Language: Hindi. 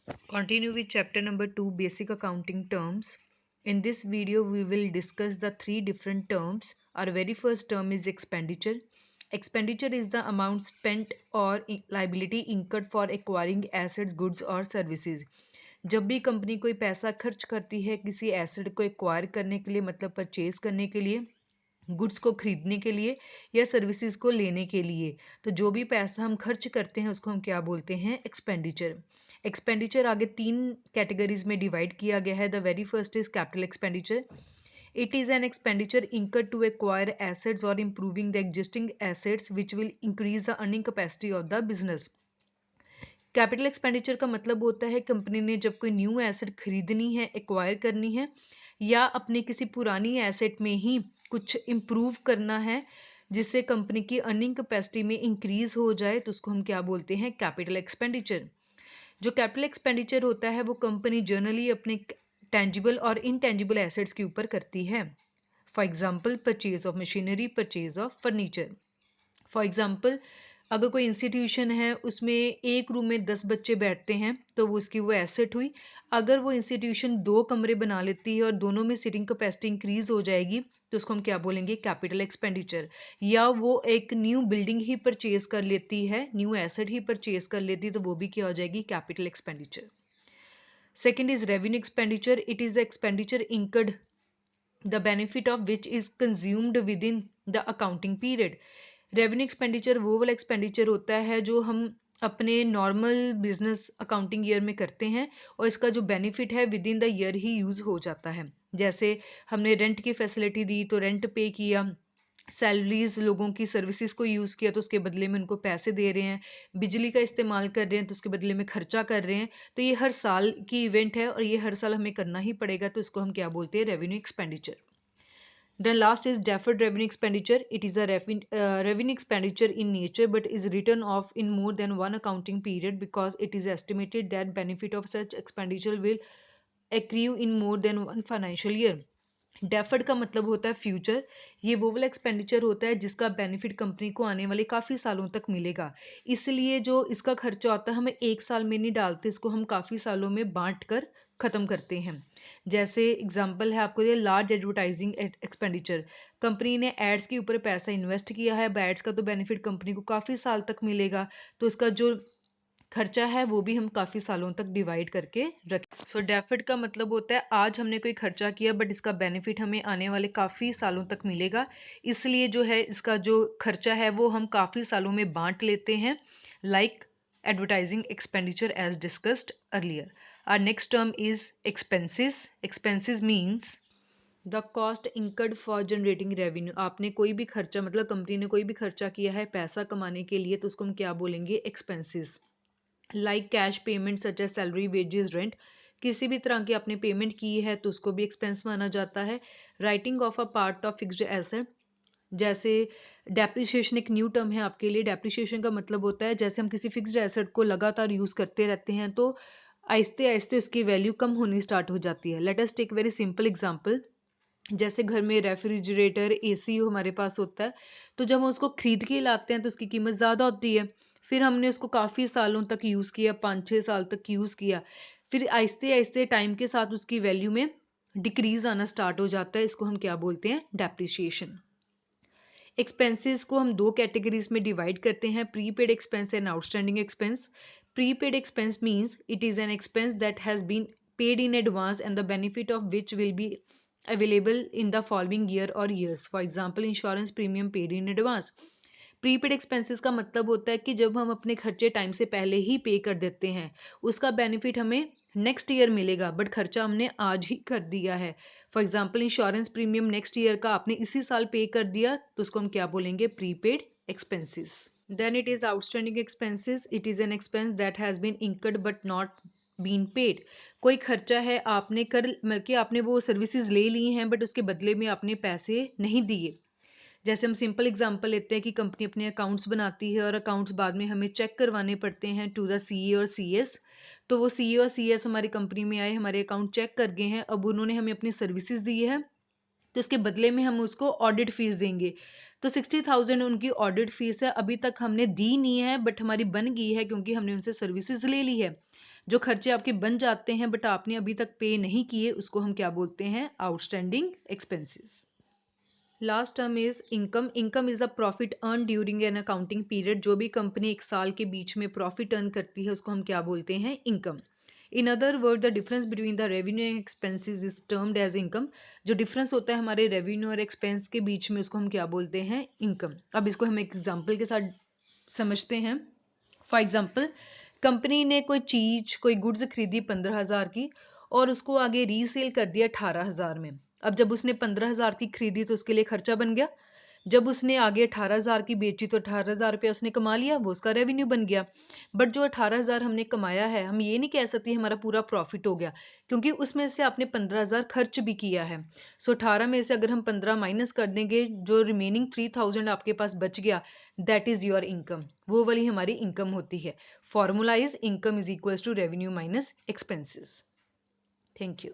Continue with chapter number 2, basic accounting terms. In this video, we will discuss the three different terms. Our very first term is expenditure. Expenditure is the amount spent or liability incurred for acquiring assets, goods or services. जब भी कंपनी कोई पैसा खर्च करती है किसी एसेट को एक्वायर करने के लिए मतलब परचेज करने के लिए, गुड्स को खरीदने के लिए या सर्विसेज को लेने के लिए, तो जो भी पैसा हम खर्च करते हैं उसको हम क्या बोलते हैं? एक्सपेंडिचर। एक्सपेंडिचर आगे तीन कैटेगरीज में डिवाइड किया गया है। The very first is capital expenditure. It is an expenditure incurred to acquire assets or improving the existing assets which will increase the earning capacity of the business. Capital expenditure का मतलब होता है कंपनी ने जब कोई न्यू एसेट खरीदनी है, एक्वायर करनी है या अपने किसी पुरानी एसेट में ही कुछ इम्प्रूव करना है जिससे कंपनी की अर्निंग कैपेसिटी में इंक्रीज हो जाए, तो उसको हम क्या बोलते हैं? Capital expenditure. जो कैपिटल एक्सपेंडिचर होता है वो कंपनी जनरली अपने टेंजिबल और इनटेंजिबल एसेट्स के ऊपर करती है. For example purchase of machinery, purchase of furniture. For example अगर कोई इंस्टीट्यूशन है उसमें एक रूम में 10 बच्चे बैठते हैं तो वो उसकी वो एसेट हुई. अगर वो इंस्टीट्यूशन 2 कमरे बना लेती है और दोनों में सीटिंग कैपेसिटी इंक्रीज हो जाएगी तो उसको हम क्या बोलेंगे? Capital expenditure. या वो एक न्यू बिल्डिंग ही परचेज कर लेती है, न्यू एसेट ही परचेज कर लेती है, तो वो भी क्या हो जाएगी? Capital expenditure. Second is revenue expenditure. It is the expenditure incurred the benefit of which is consumed within the accounting period. Revenue expenditure वो वाला एक्सपेंडिचर होता है जो हम अपने नॉर्मल बिजनेस अकाउंटिंग ईयर में करते हैं और इसका जो बेनिफिट है with in the year he use हो जाता है. जैसे हमने रेंट की फैसिलिटी दी तो रेंट पे किया, सैलरीज लोगों की सर्विसेज को यूज़ किया तो उसके बदले में उनको पैसे दे रहे हैं, बिजली का इस्तेमाल कर रहे हैं तो उसके बदले में खर्चा कर रहे हैं. तो ये हर साल की इवेंट है और ये हर साल हमें करना ही पड़ेगा, तो इसको हम क्या बोलते हैं? Revenue expenditure. Then last is deferred revenue expenditure. It is a revenue expenditure in nature but is written off in more than one accounting period because it is estimated that benefit of such expenditure will accrue in more than one financial year. Deferred का मतलब होता है फ्यूचर. ये वो वाला एक्सपेंडिचर होता है जिसका बेनिफिट कंपनी को आने वाले काफ़ी सालों तक मिलेगा. इसलिए जो इसका खर्चा होता है हमें एक साल में नहीं डालते, इसको हम काफ़ी सालों में बांट कर ख़त्म करते हैं. जैसे एग्जांपल है आपको ये लार्ज एडवर्टाइजिंग एक्सपेंडिचर. कंपनी ने एड्स के ऊपर पैसा इन्वेस्ट किया है, एड्स का तो बेनिफिट कंपनी को काफ़ी साल तक मिलेगा, तो इसका जो खर्चा है वो भी हम काफ़ी सालों तक डिवाइड करके रखें. सो डेफिड का मतलब होता है आज हमने कोई खर्चा किया बट इसका बेनिफिट हमें आने वाले काफ़ी सालों तक मिलेगा, इसलिए जो है इसका जो खर्चा है वो हम काफ़ी सालों में बांट लेते हैं, like advertising expenditure as discussed earlier. Our next term is expenses. Expenses means the cost incurred for generating revenue. आपने कोई भी खर्चा मतलब कंपनी ने कोई भी खर्चा किया है पैसा कमाने के लिए तो उसको हम क्या बोलेंगे? Expenses. Like cash payment such as salary, wages, rent. किसी भी तरह की आपने पेमेंट की है तो उसको भी एक्सपेंस माना जाता है. Writing of a part of fixed asset. जैसे डेप्रिसिएशन एक न्यू टर्म है आपके लिए. डेप्रिसिएशन का मतलब होता है जैसे हम किसी फिक्स्ड एसेट को लगातार यूज़ करते रहते हैं तो आहिस्ते आहिस्ते उसकी वैल्यू कम होनी स्टार्ट हो जाती है. Let us take very simple example. जैसे घर में रेफ्रिजरेटर, एसी हमारे पास होता है, तो जब हम उसको खरीद के लाते हैं तो उसकी कीमत ज़्यादा होती है. फिर हमने उसको काफ़ी सालों तक यूज़ किया, 5-6 साल तक यूज़ किया, फिर आहिस्ते आहिस्ते टाइम के साथ उसकी वैल्यू में डिक्रीज आना स्टार्ट हो जाता है. इसको हम क्या बोलते हैं? डेप्रिसिएशन. एक्सपेंसेस को हम दो कैटेगरीज में डिवाइड करते हैं, prepaid expense and outstanding expense. Prepaid expense means it is an expense that has been paid in advance and the benefit of which will be available in the following year or years. For example, insurance premium paid in advance. Prepaid expenses का मतलब होता है कि जब हम अपने खर्चे टाइम से पहले ही पे कर देते हैं उसका बेनिफिट हमें नेक्स्ट ईयर मिलेगा बट खर्चा हमने आज ही कर दिया है. For example insurance premium next year का आपने इसी साल पे कर दिया तो उसको हम क्या बोलेंगे? Prepaid expenses. Then it is outstanding expenses. It is an expense that has been incurred but not been paid. कोई खर्चा है आपने कर मतलब कि आपने वो सर्विसेज ले ली हैं बट उसके बदले में आपने पैसे नहीं दिए. जैसे हम सिंपल एग्जांपल लेते हैं कि कंपनी अपने अकाउंट्स बनाती है और अकाउंट्स बाद में हमें चेक करवाने पड़ते हैं टू द सीए और सीएस. तो वो सीए और सीएस हमारी कंपनी में आए, हमारे अकाउंट चेक कर गए हैं, अब उन्होंने हमें अपनी सर्विसेज दी है तो उसके बदले में हम उसको ऑडिट फीस देंगे. तो 60,000 उनकी ऑडिट फीस है, अभी तक हमने दी नहीं है बट हमारी बन गई है क्योंकि हमने उनसे सर्विसेज ले ली है. जो खर्चे आपके बन जाते हैं बट आपने अभी तक पे नहीं किए, उसको हम क्या बोलते हैं? Outstanding expenses. Last term is income. Income is the profit earn during an accounting period. जो भी कंपनी एक साल के बीच में प्रॉफिट अर्न करती है उसको हम क्या बोलते हैं? Income. In other word, the difference between the revenue and expenses is termed as income. जो डिफरेंस होता है हमारे रेवेन्यू और एक्सपेंस के बीच में, उसको हम क्या बोलते हैं? इनकम। अब इसको हम एक एग्जाम्पल के साथ समझते हैं। फॉर एग्जाम्पल, कंपनी ने कोई चीज, कोई गुड्स खरीदी 15,000 की और उसको आगे रीसेल कर दिया 18,000 में। अब जब उसने 15,000 की खरीदी तो उसके लिए खर्चा बन गया। जब उसने आगे 18,000 की बेची तो 18,000 रुपया उसने कमा लिया, वो उसका रेवेन्यू बन गया। बट जो 18,000 हमने कमाया है, हम ये नहीं कह सकते हमारा पूरा प्रॉफिट हो गया, क्योंकि उसमें से आपने 15,000 खर्च भी किया है। सो 18 में से अगर हम 15 माइनस कर देंगे, जो रिमेनिंग 3,000 आपके पास बच गया, दैट इज योर इनकम। वो वाली हमारी इनकम होती है। Formula is income is equals to revenue minus expenses. Thank you.